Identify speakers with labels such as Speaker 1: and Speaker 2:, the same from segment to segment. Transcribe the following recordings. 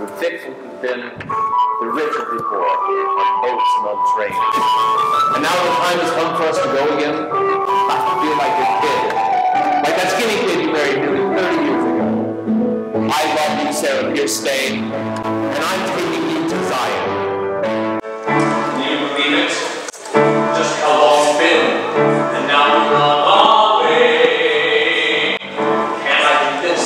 Speaker 1: through thick and through thin, the rich and the poor, on boats and on trains. And now the time has come for us to go again. I feel like a kid. Like that skinny kid you married nearly 30 years ago. I love you, Sarah. Here, stay. And I'm taking you to Zion.
Speaker 2: Can you believe it? Just how long it's been. And now we're on our way. Can I do this?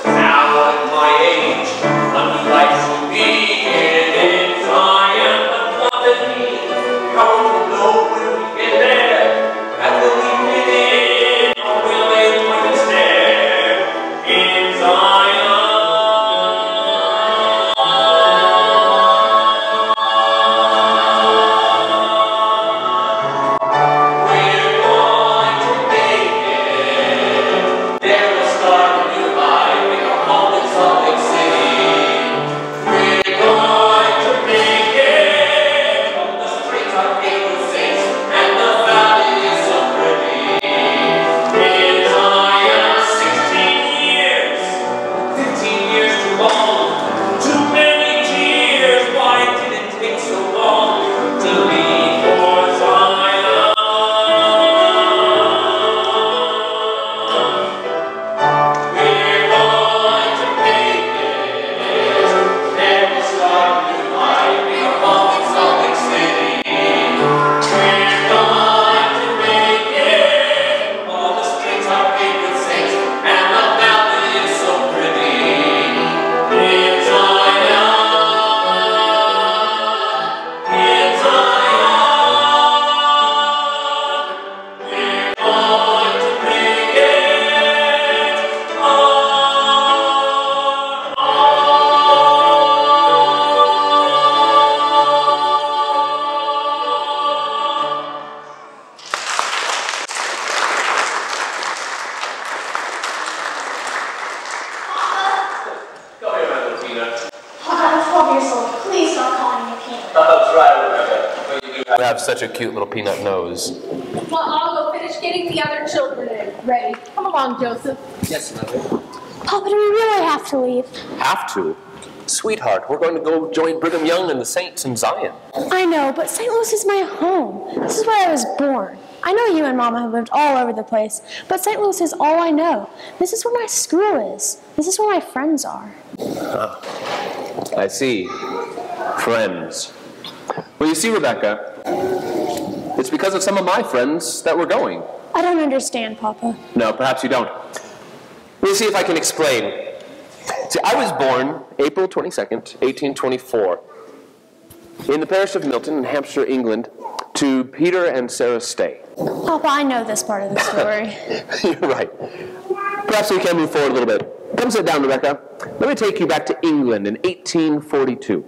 Speaker 2: Now at my age, a new life will begin in Zion. But what it means, how will we know when we get there? And will we fit in, or will they point us there? In Zion.
Speaker 1: Such a cute little peanut nose.
Speaker 3: Well, I'll go finish getting the other children ready. Come along, Joseph.
Speaker 1: Yes, Mother.
Speaker 4: Papa, do we really have to leave?
Speaker 1: Have to? Sweetheart, we're going to go join Brigham Young and the Saints in Zion.
Speaker 4: I know, but St. Louis is my home. This is where I was born. I know you and Mama have lived all over the place, but St. Louis is all I know. This is where my school is. This is where my friends are.
Speaker 1: I see. Friends. Well, you see, Rebecca, it's because of some of my friends that we're going.
Speaker 4: I don't understand, Papa.
Speaker 1: No, perhaps you don't. We'll see if I can explain. See, I was born April 22nd, 1824, in the parish of Milton in Hampshire, England, to Peter and Sarah Stay.
Speaker 4: Papa, I know this part of the story.
Speaker 1: You're right. Perhaps we can move forward a little bit. Come sit down, Rebecca. Let me take you back to England in 1842.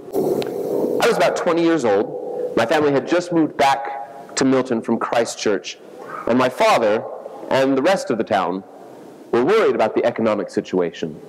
Speaker 1: I was about 20 years old. My family had just moved back to Milton from Christ Church, and my father and the rest of the town were worried about the economic situation.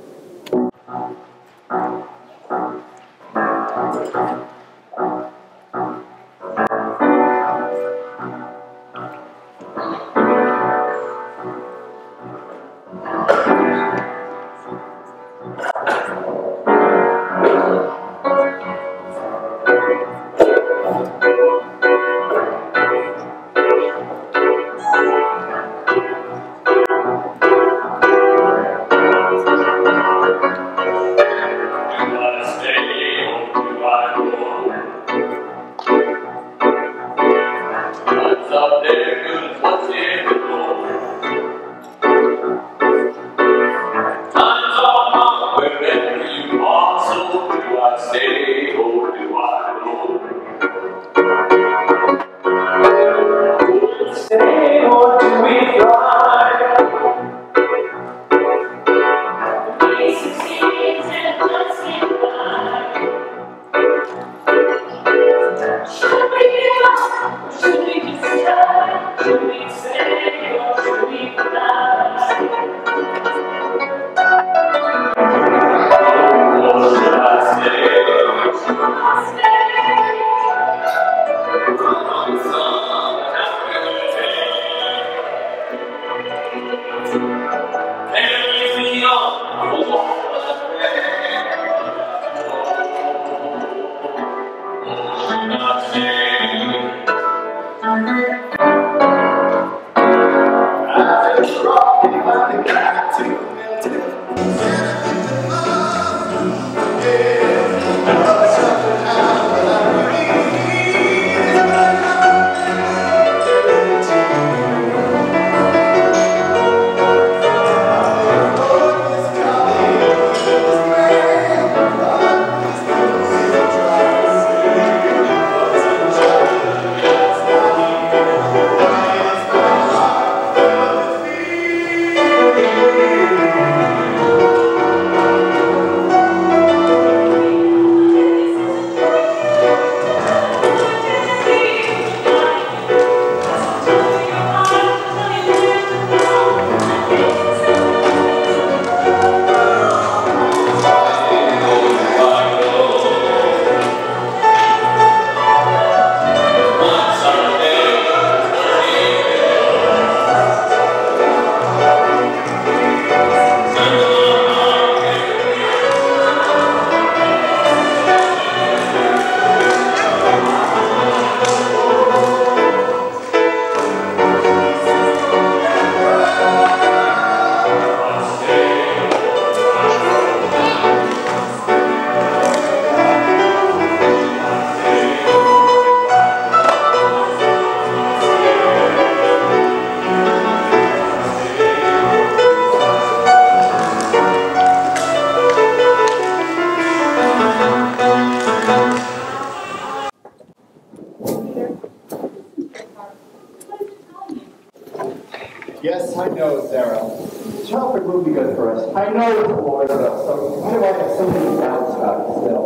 Speaker 5: will be good for us. I know it's the Lord's will, so why do I have so many doubts about it still?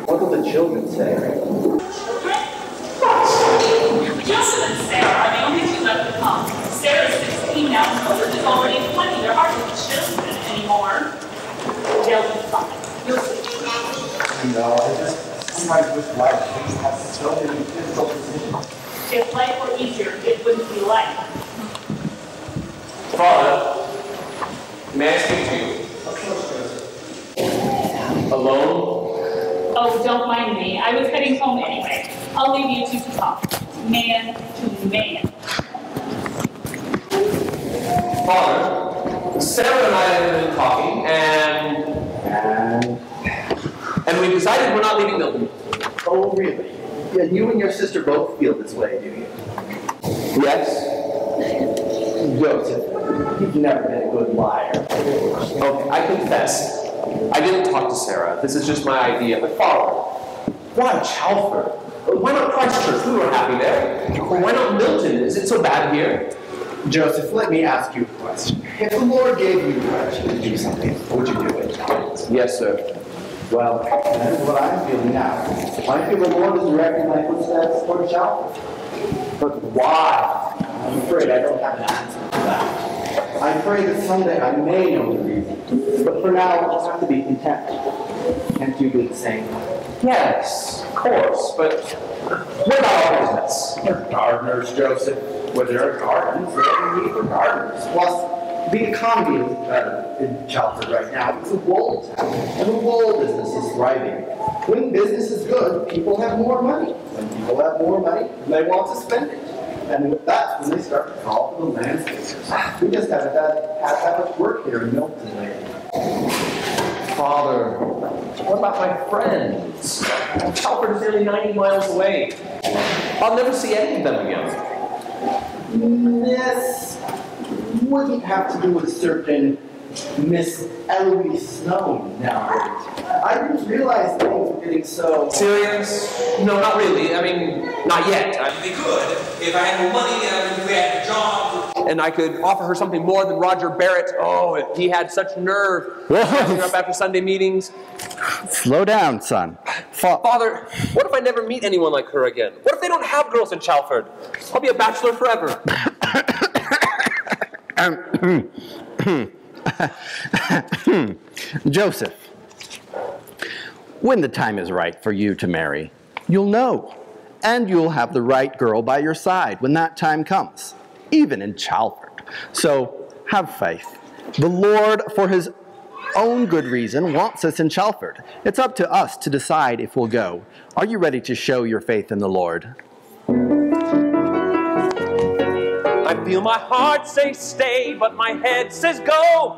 Speaker 5: What will the children say?
Speaker 6: Joseph and Sarah are the only two left to come. Sarah's 16 now, and Joseph is already 20. There aren't any children anymore. They'll be fine. You'll see.
Speaker 5: No, I just sometimes wish life didn't have so many difficult decisions.
Speaker 6: If life were easier, it wouldn't be life.
Speaker 2: Father, may I speak to you? Alone?
Speaker 6: Oh, don't mind me. I was heading home anyway. I'll leave you two to talk. Man to man.
Speaker 2: Father, Sarah and I have been talking, and we decided we're not leaving Milton.
Speaker 5: Oh, really? Yeah, you and your sister both feel this way, do you?
Speaker 2: Yes?
Speaker 5: Joseph, you've never been a good liar.
Speaker 2: Okay, I confess. I didn't talk to Sarah. This is just my idea. But Father, why Chalford? Why not Christchurch? We were happy there. Why not Milton? Is it so bad here?
Speaker 5: Joseph, let me ask you a question. If the Lord gave you direction to do something, would you do it?
Speaker 2: Yes, sir.
Speaker 5: Well, that is what I'm feeling now. I feel the Lord is directing my footsteps toward Chalford. But why? I'm afraid I don't have an answer to that. I pray that someday I may know the reason. But for now, I'll just have to be content. Can't you do the same?
Speaker 2: Yes, of course. But what about our business?
Speaker 5: They're gardeners, Joseph. Where there are gardens, there are need for gardeners. Plus, the economy in Chalford right now is a wool town, and the wool business is thriving. When business is good, people have more money. When people have more money, they want to spend it. And that's when they start to call for the landscapers. We just haven't had that much work here in Milton lately.
Speaker 2: Father, what about my friends? Chalford is nearly 90 miles away. I'll never see any of them again.
Speaker 5: This wouldn't have to do with a certain Miss Eloise Snow nowadays. I didn't realize things were getting so...
Speaker 2: Serious? No, not really. I mean, not yet.
Speaker 7: They could. If I had more money and if we had a job.
Speaker 2: And I could offer her something more than Roger Barrett. Oh, if he had such nerve. Dressing her up after Sunday meetings.
Speaker 8: Slow down, son.
Speaker 2: Father, what if I never meet anyone like her again? What if they don't have girls in Chalford? I'll be a bachelor forever.
Speaker 8: Joseph, when the time is right for you to marry, you'll know. And you'll have the right girl by your side when that time comes, even in Chalford. So have faith. The Lord, for his own good reason, wants us in Chalford. It's up to us to decide if we'll go. Are you ready to show your faith in the Lord?
Speaker 2: I feel my heart say stay, but my head says go.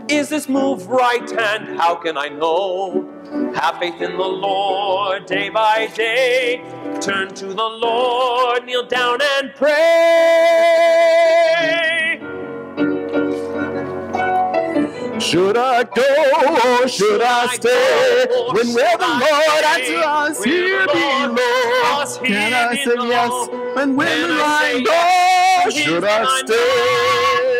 Speaker 2: Is this move right, and how can I know? Have faith in the Lord day by day. Turn to the Lord, kneel down and pray.
Speaker 8: Should I go or should I stay? When will the Lord answer us here below? Can I say yes? When will I go? Should I stay?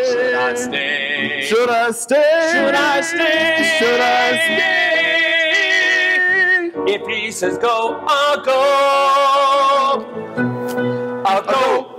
Speaker 2: Should I stay?
Speaker 8: Should I stay?
Speaker 2: Should I stay?
Speaker 8: Should I stay?
Speaker 2: If he says go, I'll go. I'll go.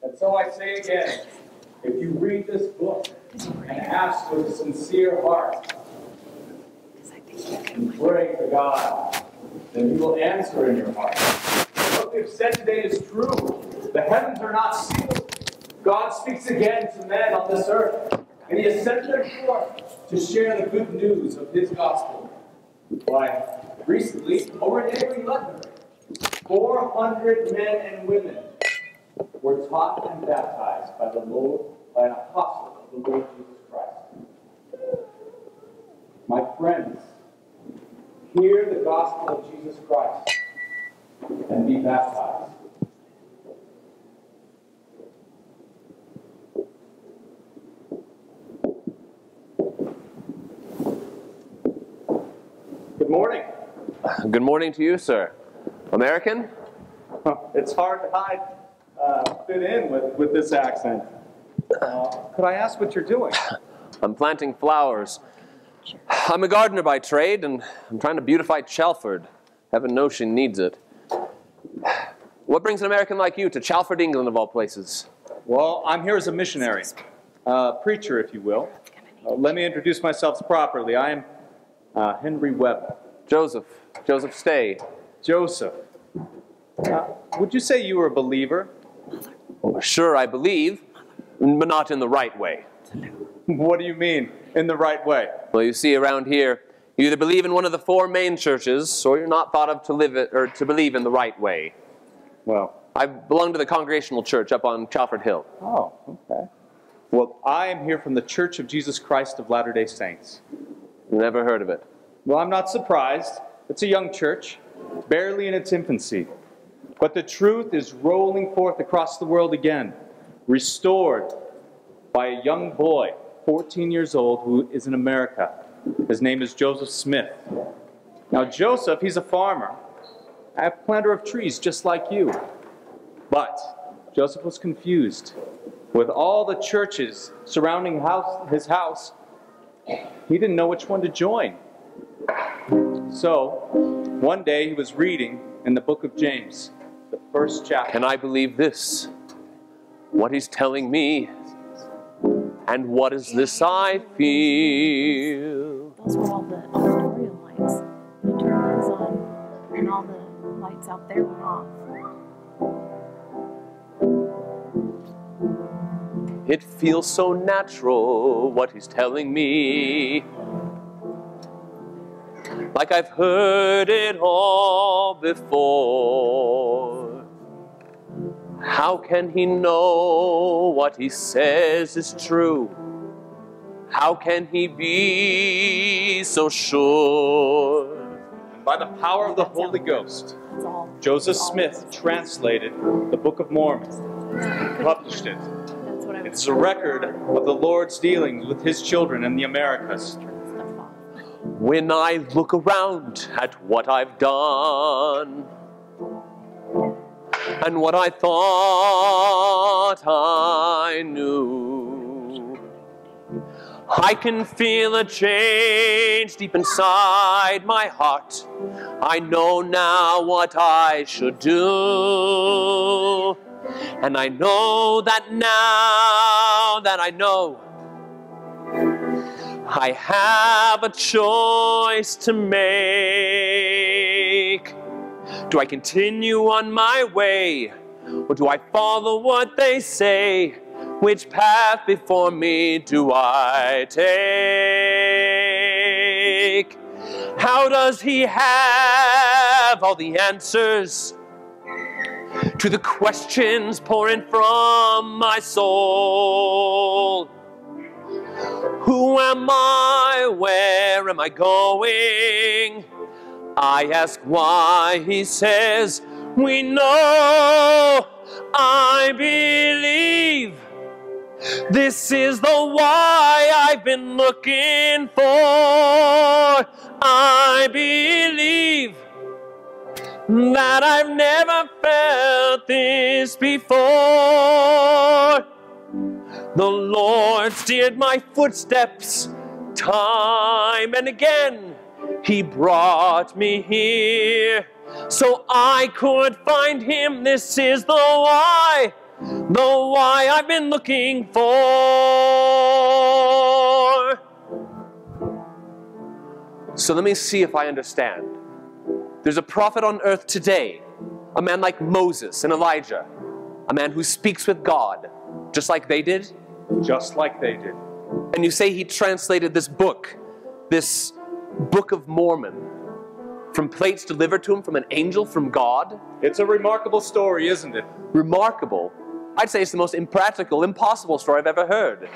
Speaker 9: And so I say again, if you read this book and ask with a sincere heart, and pray to God, then He will answer in your heart. What we've said today is true. The heavens are not sealed. God speaks again to men on this earth, and He has sent them forth to share the good news of his gospel. Why, recently, over in Avery, London, 400 men and women were taught and baptized by an apostle of the Lord Jesus Christ. My friends, hear the gospel of Jesus Christ and be baptized. Good morning.
Speaker 10: Good morning to you, sir. American?
Speaker 9: It's hard to fit in with this accent. Could I ask what you're doing?
Speaker 10: I'm planting flowers. I'm a gardener by trade, and I'm trying to beautify Chalford. Heaven knows she needs it. What brings an American like you to Chalford, England, of all places?
Speaker 9: Well, I'm here as a missionary, preacher, if you will. Let me introduce myself properly. I am Henry Webb.
Speaker 10: Joseph Stay.
Speaker 9: Joseph. Would you say you were a believer?
Speaker 10: Oh, sure, I believe, but not in the right way.
Speaker 9: What do you mean, in the right way?
Speaker 10: Well, you see, around here, you either believe in one of the four main churches, or you're not thought of to believe in the right way.
Speaker 9: Well,
Speaker 10: I belong to the Congregational Church up on Chalford Hill.
Speaker 9: Oh, okay. Well, I am here from the Church of Jesus Christ of Latter-day Saints.
Speaker 10: Never heard of it.
Speaker 9: Well, I'm not surprised. It's a young church, barely in its infancy. But the truth is rolling forth across the world again, restored by a young boy, 14 years old, who is in America. His name is Joseph Smith. Now, Joseph, he's a farmer, a planter of trees just like you. But Joseph was confused. With all the churches surrounding his house, he didn't know which one to join. So, one day he was reading in the book of James, the first chapter.
Speaker 10: Can I believe this? What he's telling me? And what is this I feel?
Speaker 4: Those were all the auditorium lights. You turn those on, and all the lights out there went off.
Speaker 10: It feels so natural, what he's telling me. Like I've heard it all before. How can he know what he says is true? How can he be so sure?
Speaker 9: By the power of the Holy Ghost, Joseph Smith translated the Book of Mormon, published it. It's a record of the Lord's dealings with his children in the Americas.
Speaker 10: When I look around at what I've done, and what I thought I knew, I can feel a change deep inside my heart. I know now what I should do. And I know that now that I know, I have a choice to make. Do I continue on my way, or do I follow what they say? Which path before me do I take? How does he have all the answers to the questions pouring from my soul? Who am I? Where am I going? I ask why, he says, we know. I believe this is the why I've been looking for. I believe that I've never felt this before. The Lord steered my footsteps time and again. He brought me here so I could find him. This is the why I've been looking for. So let me see if I understand. There's a prophet on earth today, a man like Moses and Elijah, a man who speaks with God, just like they did?
Speaker 9: Just like they did.
Speaker 10: And you say he translated this Book of Mormon, from plates delivered to him from an angel from God?
Speaker 9: It's a remarkable story, isn't it?
Speaker 10: Remarkable? I'd say it's the most impractical, impossible story I've ever heard.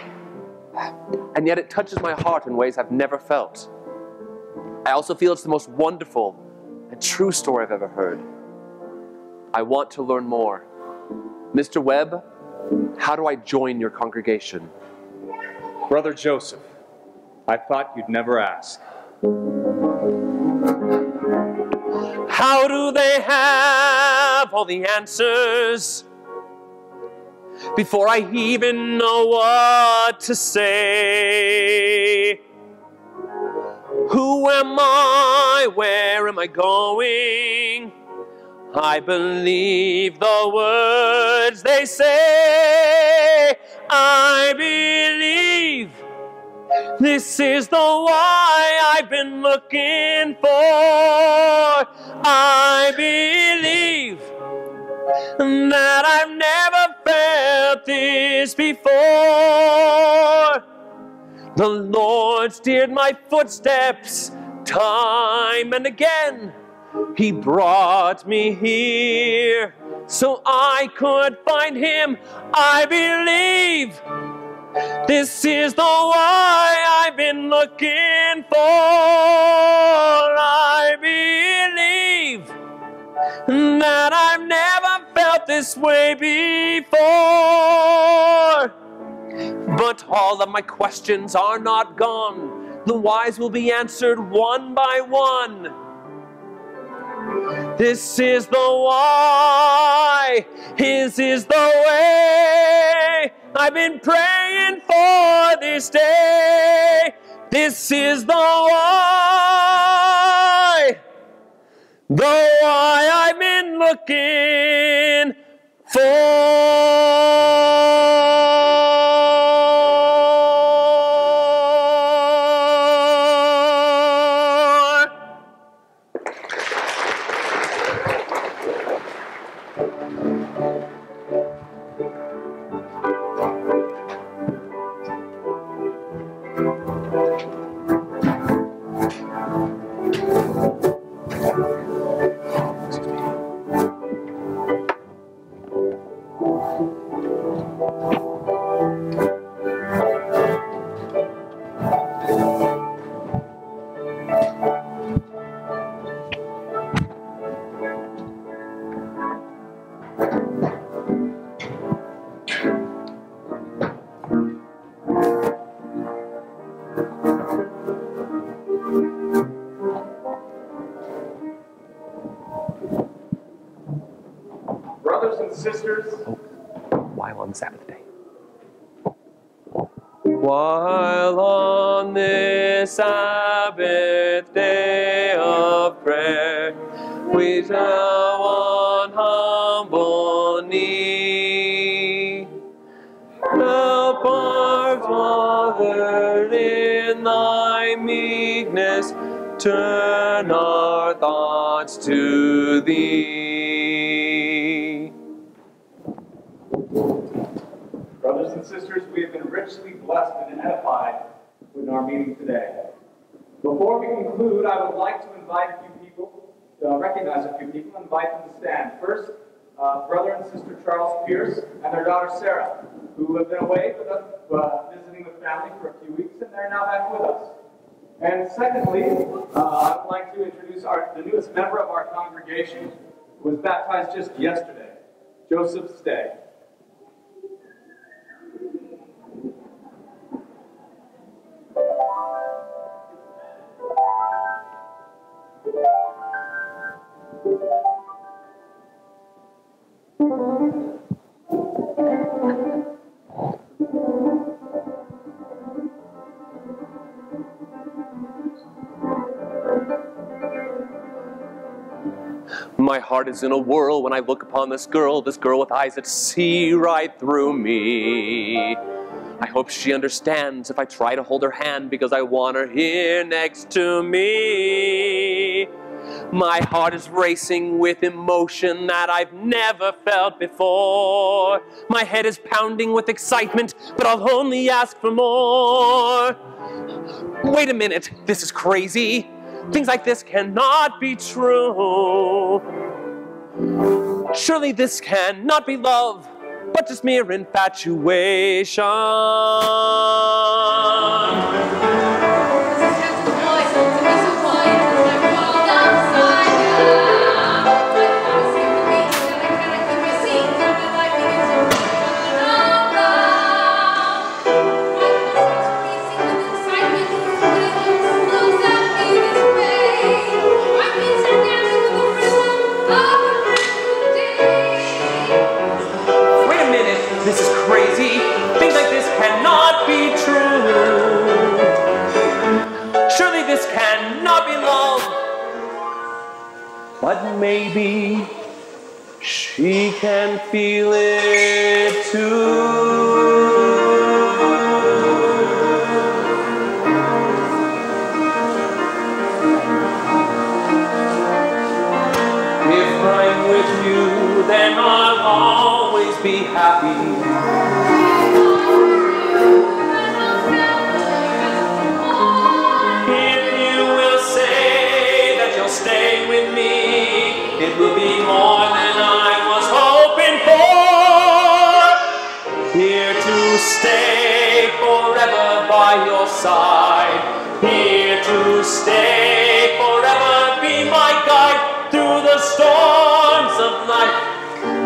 Speaker 10: And yet it touches my heart in ways I've never felt. I also feel it's the most wonderful and true story I've ever heard. I want to learn more. Mr. Webb, how do I join your congregation?
Speaker 9: Brother Joseph, I thought you'd never ask.
Speaker 10: How do they have all the answers before I even know what to say? Who am I? Where am I going? I believe the words they say. I believe this is the why I've been looking for. I believe that I've never felt this before. The Lord steered my footsteps time and again. He brought me here so I could find Him. I believe this is the why I've been looking for. I believe that I've never felt this way before. But all of my questions are not gone. The whys will be answered one by one. This is the why. His is the way. I've been praying for this day. This is the why. The why I've been looking for.
Speaker 9: Brothers and sisters.
Speaker 10: While on Sabbath day. While on this Sabbath day of prayer, we shall on humble knee help our Father in thy meekness, turn our thoughts to thee.
Speaker 9: Brothers and sisters, we have been richly blessed and edified in our meeting today. Before we conclude, I would like to invite a few people, recognize a few people, and invite them to stand. First, Brother and Sister Charles Pierce and their daughter Sarah, who have been away with us, visiting with family for a few weeks, and they're now back with us. And secondly, I would like to introduce the newest member of our congregation, who was baptized just yesterday, Joseph Stay.
Speaker 10: My heart is in a whirl when I look upon this girl with eyes that see right through me. I hope she understands if I try to hold her hand because I want her here next to me. My heart is racing with emotion that I've never felt before. My head is pounding with excitement, but I'll only ask for more. Wait a minute, this is crazy. Things like this cannot be true. Surely this cannot be love, but just mere infatuation. This is crazy. Things like this cannot be true. Surely this cannot be love. But maybe she can feel it too. If I'm with you, then I'll always be happy. If you will say that you'll stay with me, it will be more than I was hoping for. Here to stay forever by your side. Here to stay forever, be my guide through the storms of life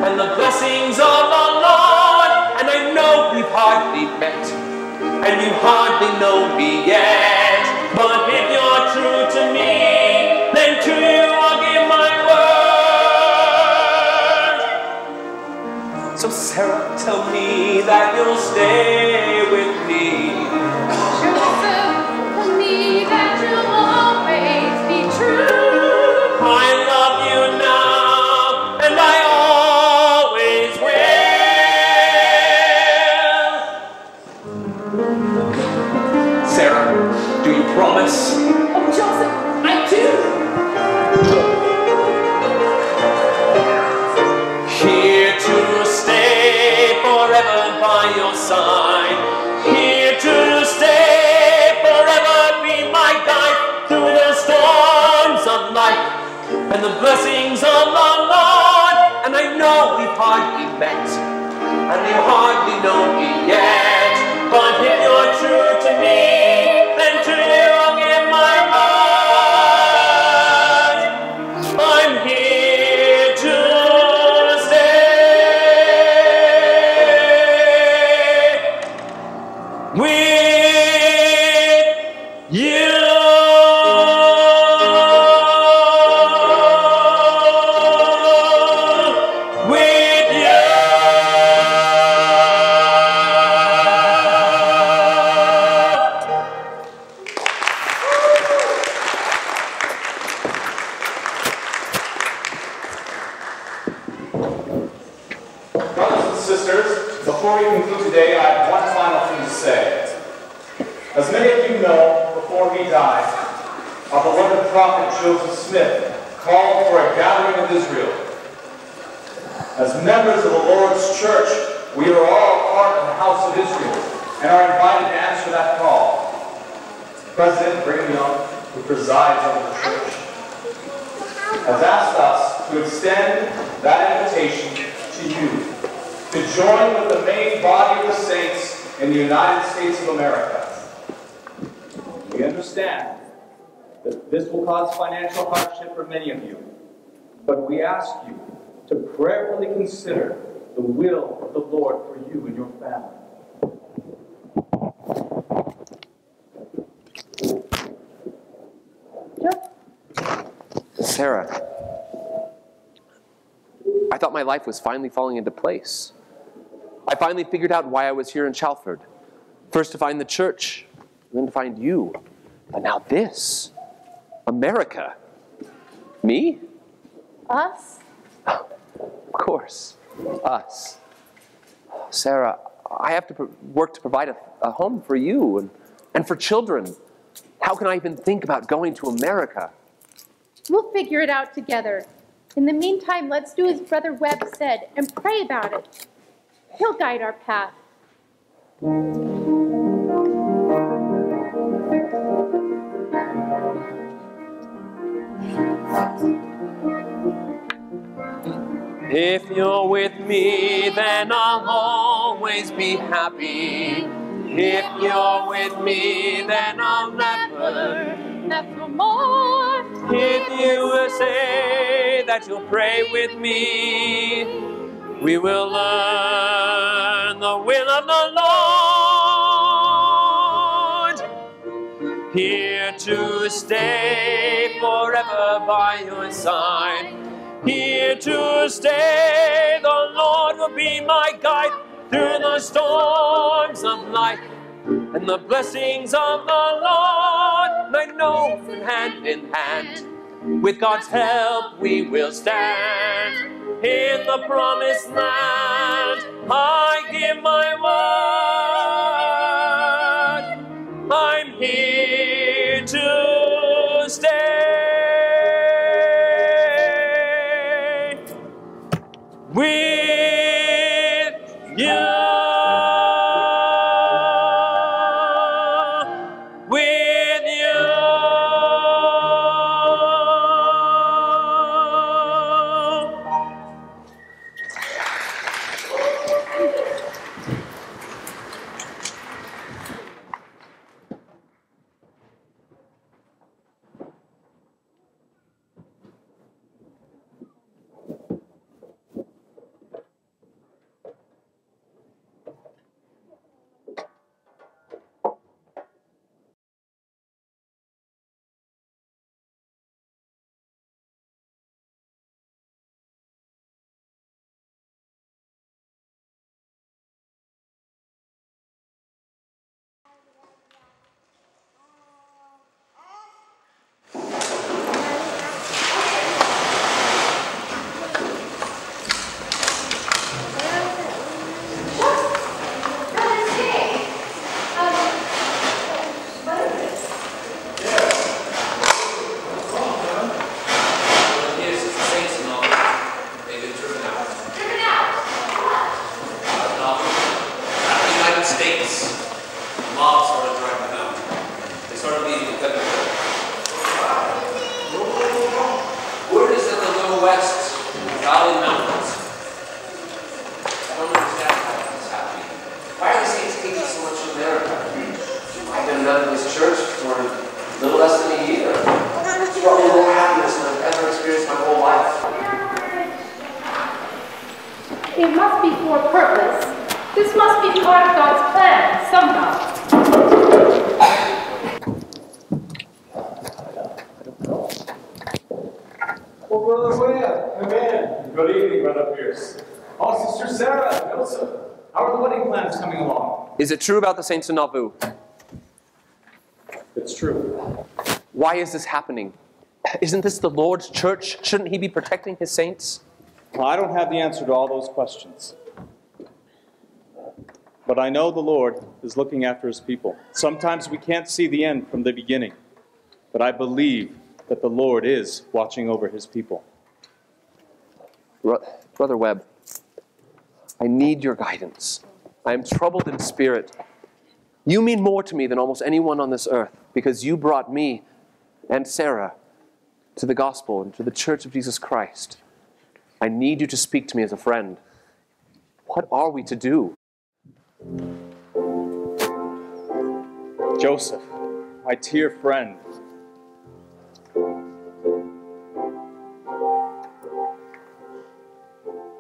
Speaker 10: and the blessings of the Lord. And I know we've hardly met, and you hardly know me yet. But if you're true to me, then to you I'll give my word. So Sarah, tell me that you'll stay with me.
Speaker 3: Joseph, tell me that you'll always be true.
Speaker 10: I love you now, and I always will. Sarah, do you promise?
Speaker 3: Oh, Joseph, I do.
Speaker 10: Here to stay forever by your side. Here to stay forever, be my guide through the storms of life and the blessings of the Lord. And I know we've hardly met, and you hardly know me yet. But if you're true to me, then to you I'll give my heart. I'm here to stay with you.
Speaker 9: Brothers and sisters, before we conclude today, I have one final thing to say. As many of you know, before he died, our beloved prophet Joseph Smith called for a gathering of Israel. As members of the Lord's church, we are all part of the house of Israel and are invited to answer that call. President Brigham Young, who presides over the church, has asked us to extend that invitation to you, to join with the main body of the saints in the United States of America. We understand that this will cause financial hardship for many of you, but we ask you to prayerfully consider the will of the Lord for you and your family.
Speaker 10: Sarah, I thought my life was finally falling into place. I finally figured out why I was here in Chalford. First to find the church, and then to find you. And now this. America. Me?
Speaker 4: Us?
Speaker 10: Of course. Us. Sarah, I have to work to provide a home for you and for children. How can I even think about going to America?
Speaker 3: We'll figure it out together. In the meantime, let's do as Brother Webb said and pray about it. He'll guide our path.
Speaker 10: If you're with me, then I'll always be happy. If you're with me, then I'll never
Speaker 3: more.
Speaker 10: If you will say that you'll pray with me, we will learn the will of the Lord. Here to stay forever by your side. Here to stay, the Lord will be my guide through the storms of life and the blessings of the Lord. I know hand in hand, with God's help we will stand in the promised land. I give my word, I'm here to stay. With you, with you.
Speaker 3: It must be for a purpose. This must be part of God's plan, somehow.
Speaker 11: Well, Brother Webb, come in. Good evening, Brother Pierce. Oh, Sister Sarah, Joseph, how are the wedding plans coming along?
Speaker 10: Is it true about the saints in Nauvoo?
Speaker 11: It's true.
Speaker 10: Why is this happening? Isn't this the Lord's church? Shouldn't he be protecting his saints?
Speaker 9: Well, I don't have the answer to all those questions. But I know the Lord is looking after his people. Sometimes we can't see the end from the beginning. But I believe that the Lord is watching over his people.
Speaker 10: Brother Webb, I need your guidance. I am troubled in spirit. You mean more to me than almost anyone on this earth because you brought me and Sarah to the gospel and to the church of Jesus Christ. I need you to speak to me as a friend. What are we to do?
Speaker 9: Joseph, my dear friend,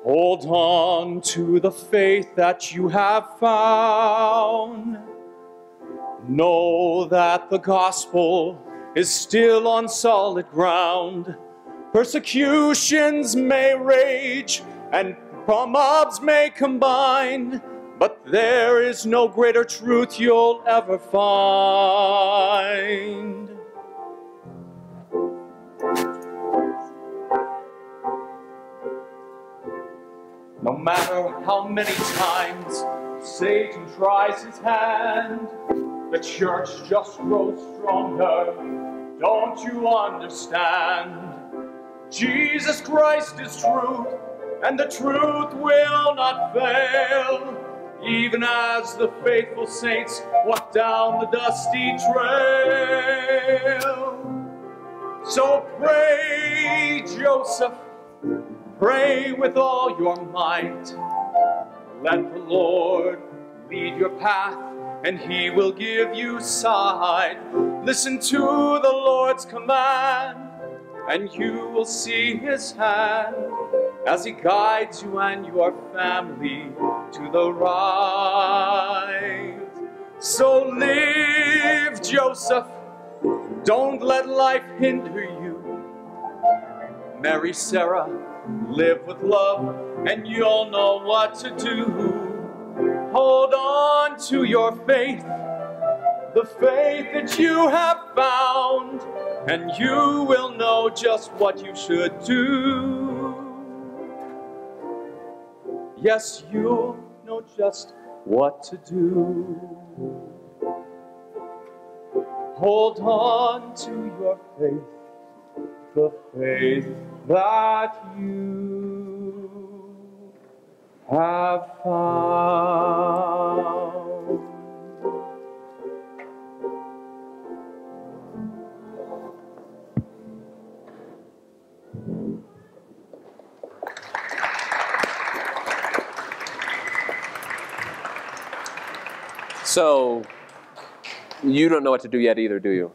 Speaker 9: hold on to the faith that you have found. Know that the gospel is still on solid ground. Persecutions may rage and mobs may combine, but there is no greater truth you'll ever find. No matter how many times Satan tries his hand, the church just grows stronger. Don't you understand? Jesus Christ is truth, and the truth will not fail, even as the faithful saints walk down the dusty trail. So pray, Joseph, pray with all your might. Let the Lord lead your path, and he will give you sight. Listen to the Lord's command, and you will see his hand as he guides you and your family to the right. So live, Joseph, don't let life hinder you. Marry Sarah, live with love, and you'll know what to do. Hold on to your faith, the faith that you have found, and you will know just what you should do. Yes, you'll know just what to do. Hold on to your faith, the faith that you have found.
Speaker 10: So, you don't know what to do yet either, do you?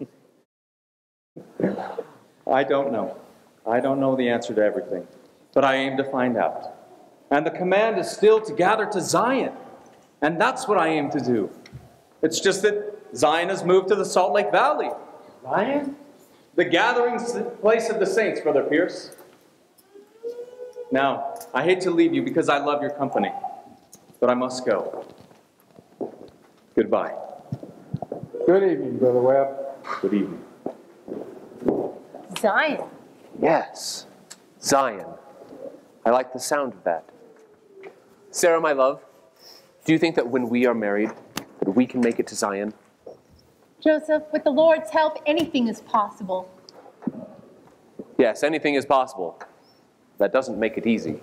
Speaker 9: I don't know. I don't know the answer to everything, but I aim to find out. And the command is still to gather to Zion, and that's what I aim to do. It's just that Zion has moved to the Salt Lake Valley. Zion? The gathering place of the saints, Brother Pierce. Now, I hate to leave you because I love your company, but I must go. Goodbye.
Speaker 11: Good evening, Brother Webb.
Speaker 9: Good evening.
Speaker 3: Zion.
Speaker 10: Yes, Zion. I like the sound of that. Sarah, my love, do you think that when we are married, that we can make it to Zion?
Speaker 3: Joseph, with the Lord's help, anything is possible.
Speaker 10: Yes, anything is possible. That doesn't make it easy.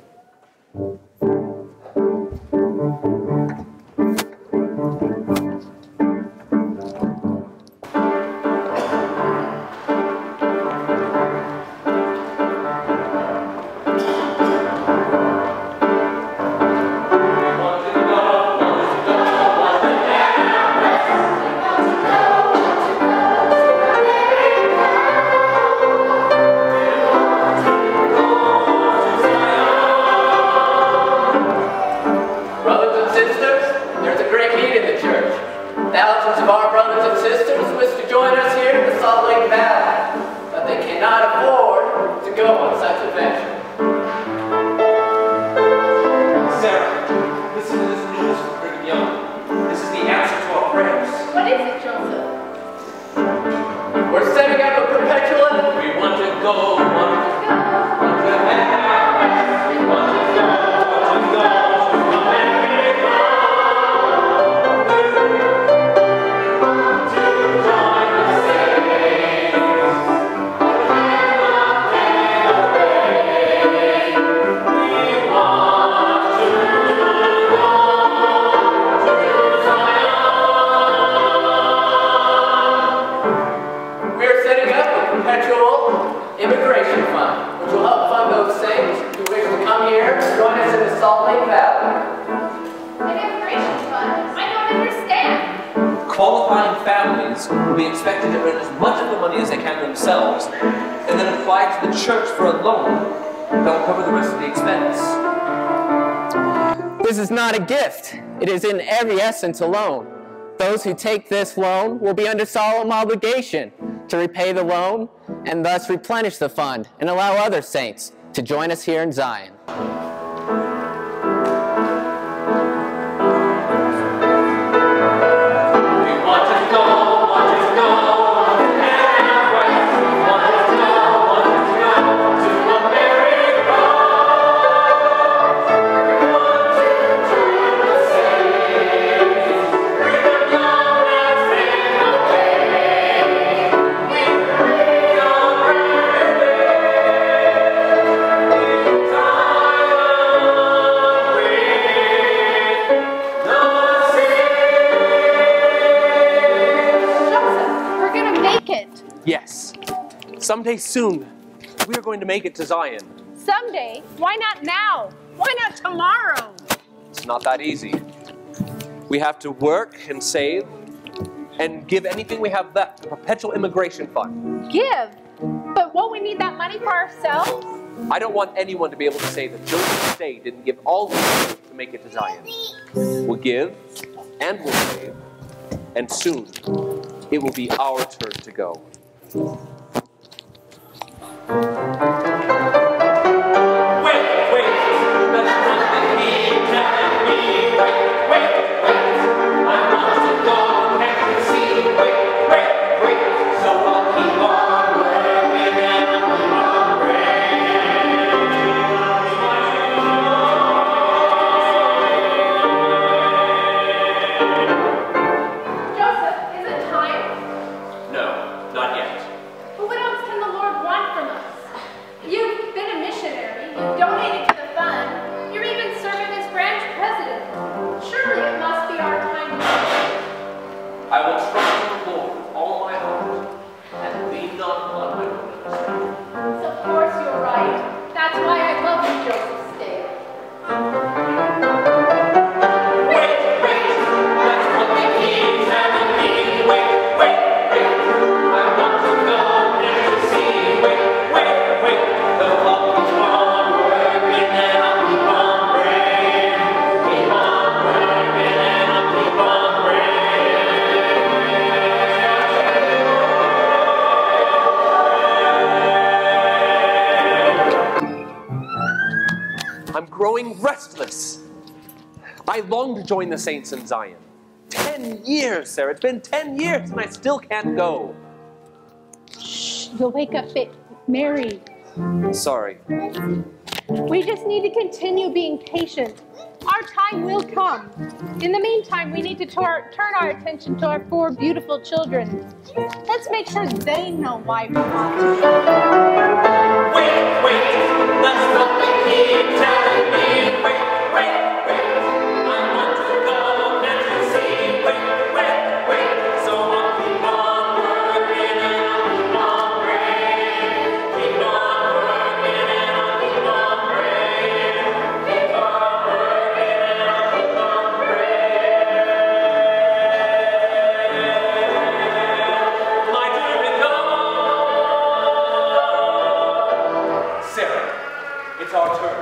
Speaker 2: Qualifying families will be expected to earn as much of the money as they can themselves, and then apply to the church for a loan that will cover the rest of the expense.
Speaker 12: This is not a gift. It is in every essence a loan. Those who take this loan will be under solemn obligation to repay the loan and thus replenish the fund and allow other saints to join us here in Zion.
Speaker 10: someday soon, we are going to make it to Zion.
Speaker 3: Someday? Why not now? Why not tomorrow?
Speaker 10: It's not that easy. We have to work and save and give anything we have left to Perpetual Immigration Fund.
Speaker 3: Give? But won't we need that money for ourselves?
Speaker 10: I don't want anyone to be able to say that Joseph Stay didn't give all we could to make it to Zion. We'll give and we'll save, and soon it will be our turn to go. Restless. I long to join the saints in Zion. 10 years, Sarah. It's been 10 years and I still can't go.
Speaker 3: Shh, you'll wake up Mary.
Speaker 10: Sorry.
Speaker 3: We just need to continue being patient. Our time will come. In the meantime, we need to turn our attention to our 4 beautiful children. Let's make sure they know why we want to.
Speaker 2: Wait, that's what we keep telling me. Wait, I want to go and to see. Wait, so I'll keep on working and I'll keep on praying. Keep on working and I'll keep on praying. Keep on working and I'll keep on praying. My dear Nicole. Sarah, it's our turn.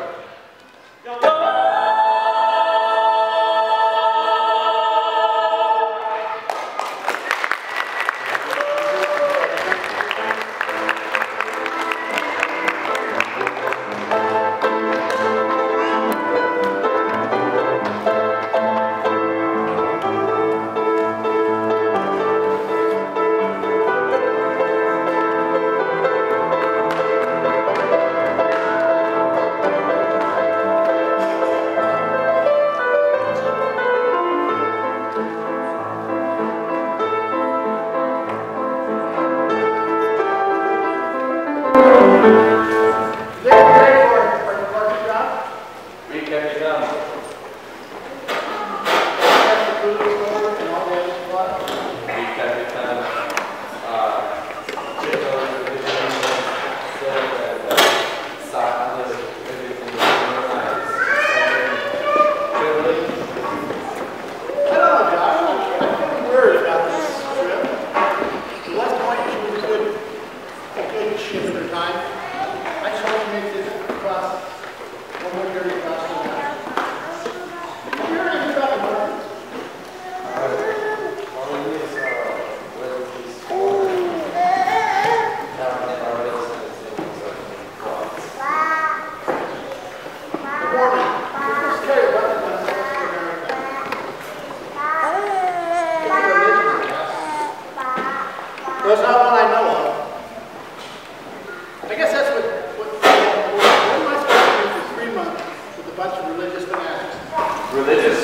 Speaker 13: There's not one I know of. I guess that's what am I supposed to do for 3 months with a bunch of religious fanatics?
Speaker 10: Religious?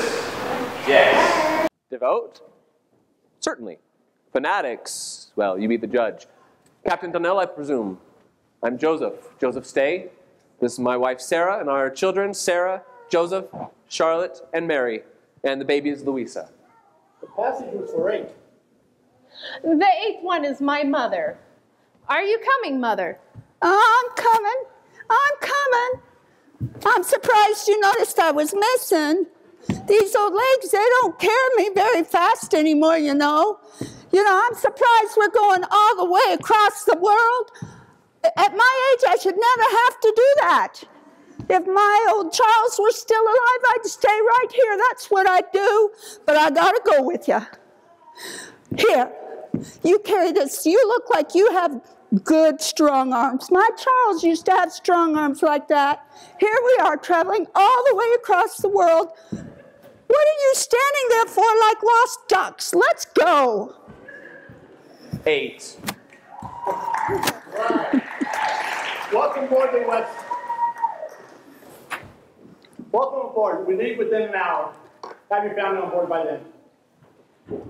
Speaker 10: Yes. Devout? Certainly. Fanatics? Well, you be the judge. Captain Donnell, I presume. I'm Joseph Stay. This is my wife, Sarah, and our children, Sarah, Joseph, Charlotte, and Mary. And the baby is Louisa.
Speaker 13: The passage was for 8.
Speaker 3: The 8th one is my mother. Are you coming, Mother?
Speaker 14: I'm coming. I'm coming. I'm surprised you noticed I was missing. These old legs, they don't carry me very fast anymore, you know. I'm surprised we're going all the way across the world. At my age, I should never have to do that. If my old Charles were still alive, I'd stay right here. That's what I'd do. But I gotta go with you. Here, you carry this. You look like you have good, strong arms. My Charles used to have strong arms like that. Here we are, traveling all the way across the world. What are you standing there for like lost ducks? Let's go.
Speaker 10: 8.
Speaker 13: Welcome aboard the West. Welcome aboard. We leave within an hour. Have your family on board by then.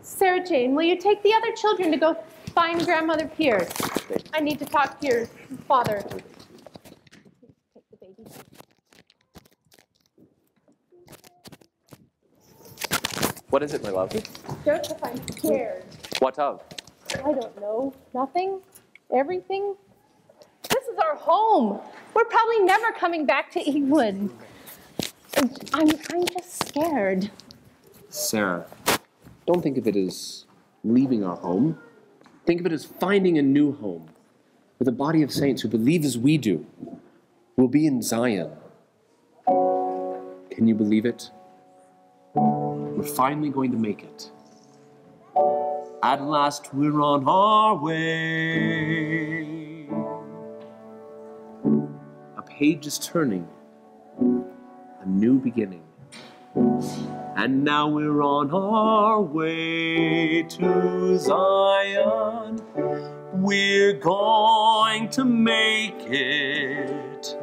Speaker 3: Sarah Jane, will you take the other children to go find Grandmother Pierce? I need to talk to your father. Take the baby.
Speaker 10: What is it, my love?
Speaker 3: Joseph, I'm scared.
Speaker 10: What of?
Speaker 3: I don't know. Nothing? Everything? This is our home. We're probably never coming back to England. I'm just scared.
Speaker 10: Sarah, don't think of it as leaving our home. Think of it as finding a new home with a body of saints who believe as we do. We'll be in Zion. Can you believe it? We're finally going to make it. At last we're on our way. A page is turning, a new beginning. And now we're on our way to Zion. We're going to make it.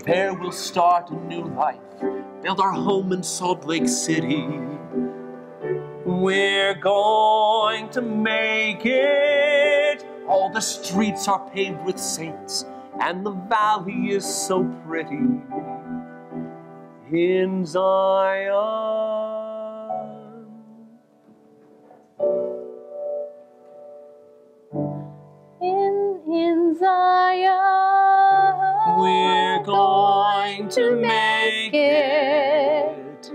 Speaker 10: There we'll start a new life, build our home in Salt Lake City. We're going to make it. All the streets are paved with saints, and the valley is so pretty. In Zion.
Speaker 3: In Zion.
Speaker 10: We're going to make it.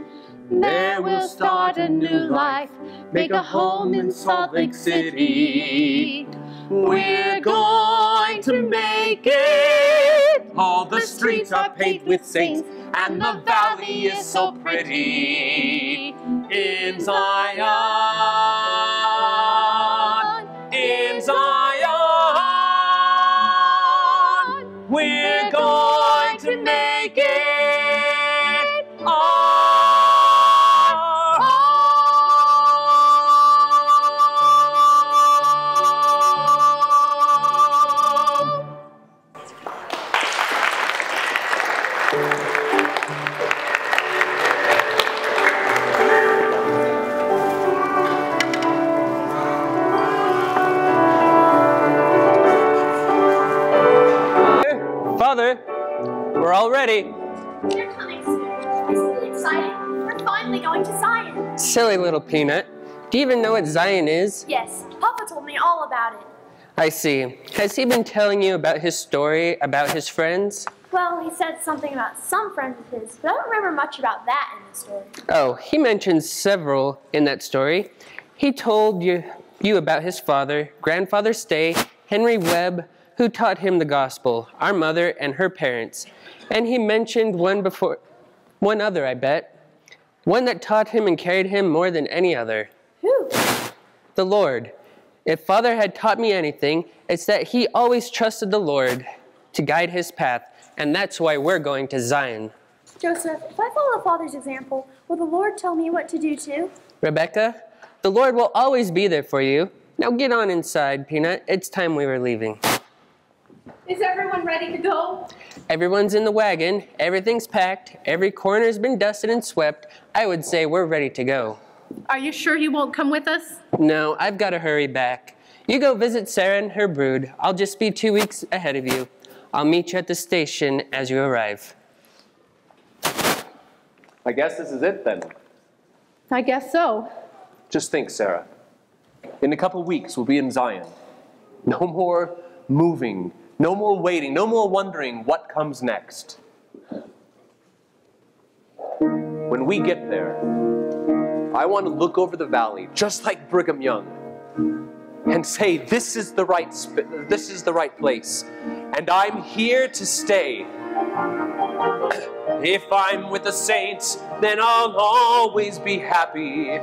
Speaker 3: There we'll start a new life, make a home in Salt Lake City. We're going to make it.
Speaker 10: All the streets are paved with saints, and the valley is so pretty. In Zion, in Zion, we're going to make it.
Speaker 12: Father, we're all ready.
Speaker 4: They're coming soon. Isn't it exciting? We're finally going to Zion.
Speaker 12: Silly little peanut. Do you even know what Zion is?
Speaker 4: Yes, Papa told me all about it.
Speaker 12: I see. Has he been telling you about his story, about his friends?
Speaker 4: Well, he said something about some friends of his, but I don't remember much about that in the story.
Speaker 12: Oh, he mentioned several in that story. He told you about his father, Grandfather Stay, Henry Webb, who taught him the gospel, our mother and her parents. And he mentioned one other, I bet. One that taught him and carried him more than any other.
Speaker 4: Who?
Speaker 12: The Lord. If Father had taught me anything, it's that he always trusted the Lord to guide his path, and that's why we're going to Zion.
Speaker 4: Joseph, if I follow Father's example, will the Lord tell me what to do too?
Speaker 12: Rebecca, the Lord will always be there for you. Now get on inside, Peanut. It's time we were leaving.
Speaker 3: Is everyone ready to go?
Speaker 12: Everyone's in the wagon. Everything's packed. Every corner's been dusted and swept. I would say we're ready to go.
Speaker 3: Are you sure you won't come with us?
Speaker 12: No, I've got to hurry back. You go visit Sarah and her brood. I'll just be 2 weeks ahead of you. I'll meet you at the station as you arrive.
Speaker 10: I guess this is it then.
Speaker 3: I guess so.
Speaker 10: Just think, Sarah. In a couple weeks, we'll be in Zion. No more moving, no more waiting, no more wondering what comes next. When we get there, I want to look over the valley, just like Brigham Young, and say, this is the right place, and I'm here to stay. If I'm with the saints, then I'll always be happy.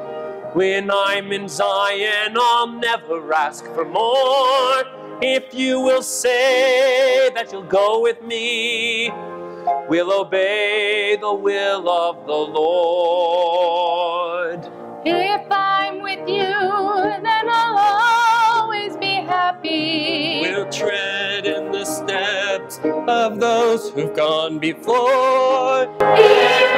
Speaker 10: When I'm in Zion, I'll never ask for more. If you will say that you'll go with me, we'll obey the will of the Lord.
Speaker 3: If I'm with you, then I'll always be happy.
Speaker 10: We'll tread in the steps of those who've gone before.
Speaker 3: If